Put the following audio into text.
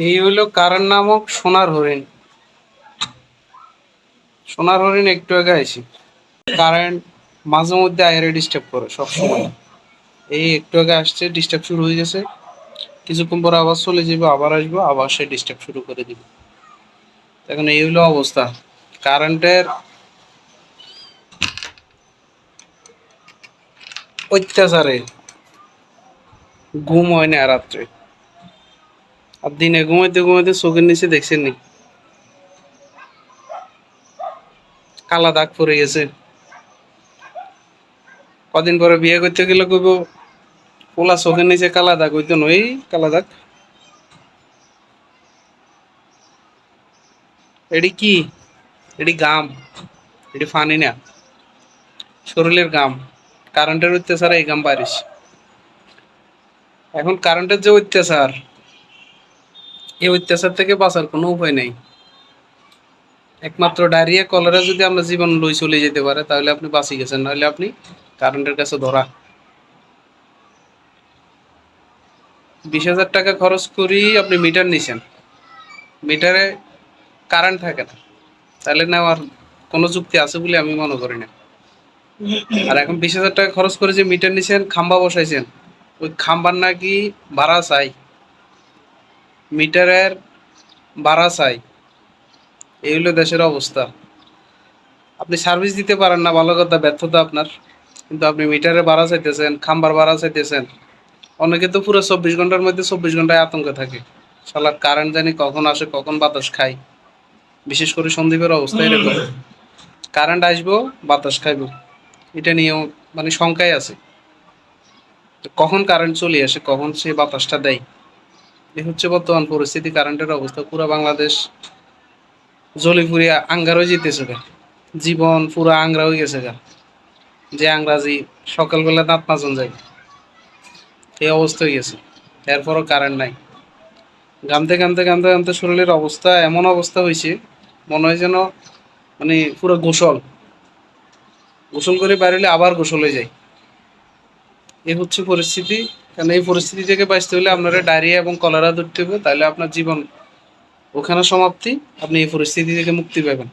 এই হলো কারণ নামক সোনার হরিণ। সোনার হরিণ একটু আগে আইছি। কারেন্ট মাঝে মধ্যে আয়ারে ডিস্টার্ব করে সবসময়। এই একটু আগে আসছে, ডিস্টার্ব শুরু হয়ে গেছে। কিছুক্ষণ পর আবার চলে যাবো, আবার আসবো, আবার সে ডিস্টার্ব শুরু করে দিবে। এখন এই হলো অবস্থা কারেন্টের অত্যাচারে। ঘুম হয় না রাত্রে, আর দিনে ঘুমাইতে ঘুমাইতে চোখের নিচে দেখছেন নি কালা দাগ পড়ে গেছে। কদিন পরে বিয়ে করতে গেলে কইব পোলা চোখের নিচে কালা দাগ, হইতো নই কালা দাগ। এটি কি? এটি গাম, এটি ফানি না, শরীরের গাম। কারেন্টের অত্যাচারে এই গাম বাড়িস। এখন কারেন্টের যে অত্যাচার, এই অত্যাচার থেকে বাঁচার কোনো উপায় নেই। একমাত্র ডায়রিয়া কলেরা যদি আমরা জীবন লই চলে যেতে পারে তাহলে আপনি বাঁচি গেছেন, নাহলে আপনি কারেন্টের কাছে ধরা। 20,000 টাকা খরচ করি আপনি মিটার নিছেন, মিটারে কারেন্ট থাকে না, তাহলে নেওয়ার কোনো যুক্তি আছে বলে আমি মনে করি না। আর এখন 20,000 টাকা খরচ করে যে মিটার নিছেন, খাম্বা বসাইছেন, ওই খাম্বার নাকি ভাড়া চাই, মিটারের ভাড়া চাই। এই হলো দেশের অবস্থা। আপনি সার্ভিস দিতে পারেন না, ভালো কথা, ব্যর্থতা আপনার। কিন্তু আপনি মিটারে ভাড়া চাইতেছেন, খাম্বার ভাড়া চাইতেছেন। অনেকে তো পুরো 24 ঘন্টার মধ্যে 24 ঘন্টায় আতঙ্কে থাকে, শালার কারেন্ট জানি কখন আসে, কখন বাতাস খাই। বিশেষ করে সন্দীপের অবস্থা এরকম, কারেন্ট আসবো, বাতাস খাইবো, এটা নিয়েও মানে শঙ্কায় আছে কখন কারেন্ট চলে আসে, কখন সে বাতাসটা দেয়। এই হচ্ছে বর্তমান পরিস্থিতি, কারেন্টের অবস্থা। পুরো বাংলাদেশ জ্বলে পুড়িয়ে আঙ্গার হয়ে যেতেছে গা, জীবন পুরো আংরা হয়ে গেছে গা। যে আংরাজি সকালবেলা দাঁত মাজন যায়, এই অবস্থা হয়ে গেছে। এরপরও কারেন্ট নাই। ঘামতে ঘামতে ঘামতে ঘামতে শরীরের অবস্থা এমন অবস্থা হয়েছে, মনে হয় যেন মানে পুরো গোসল গোসল করে বেরোলে আবার গোসল হয়ে যায়। এই হচ্ছে পরিস্থিতি। কারণ এই পরিস্থিতি থেকে বাঁচতে হলে আপনারা ডায়রিয়া এবং কলেরা ধরতে হবে, তাহলে আপনার জীবন ওখানে সমাপ্তি, আপনি এই পরিস্থিতি থেকে মুক্তি পাবেন।